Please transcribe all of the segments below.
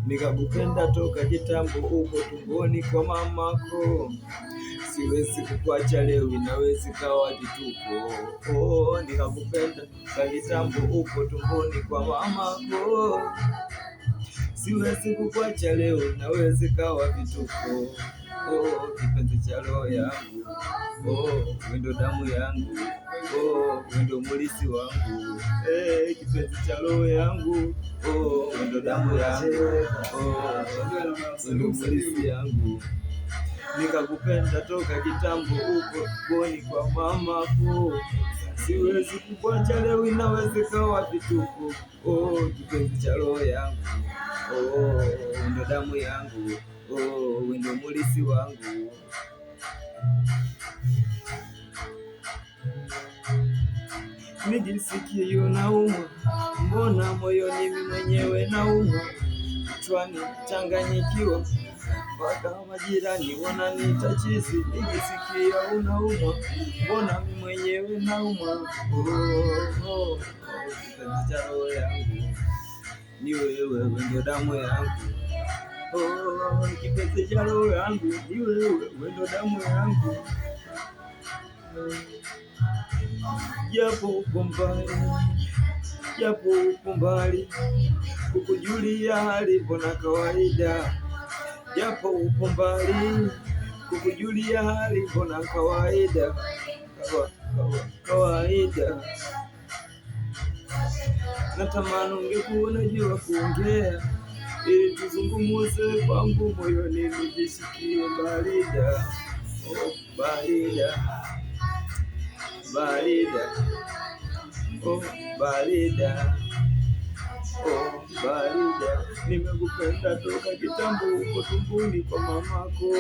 nikakupenda toka kitambo uko tumboni kwa mamako. Siwezi kukuacha leo, inaweza kawa vituko. Nikakupenda toka kitambo uko tumboni kwa mamako. Siwezi kukuacha leo, inaweza kawa vituko. Kipenzi cha roho yangu, wendo damu yangu, wendo mulisi wangu. Kipenzi cha roho yangu, wendo damu yangu, wendo mulisi yangu. Nikakupenda toka kitambo uko tumboni kwa mamako. Siwezi kukuacha leo, inaweza kawa vituko. Kipenzi cha roho yangu, wendo damu yangu, wendo mulisi wangu. Nijisikie naumwa, mbona moyoni mimi mwenyewe naumwa, kichwani changanyikiwa, mpaka majirani wananiita chizi. Nijisikie unaumwa, mbona mimi mwenyewe naumwa. Kipenzi cha roho yangu ni wewe, wendo damu yangu. Kipenzi cha roho yangu ni wewe, wendo damu yangu. Japo uko mbali, kukujulia hali mbona kawaida. Japo uko mbali, kukujulia hali mbona kawaida. Kawaida. Natamani ungekuwa unajua kuongea, ili tuzungumuze kwangu moyoni nijisikie barida. Barida. Barida. Barida. Barida. Nimekupenda toka kitambo uko tumboni kwa mamako.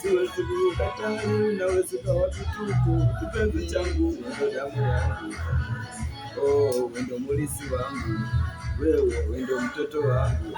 Siwezi kukukataa, inaweza kawa vituko. Kipenzi changu, wendo damu yangu, wendo mulisi wangu, wewe wendo mtoto wangu.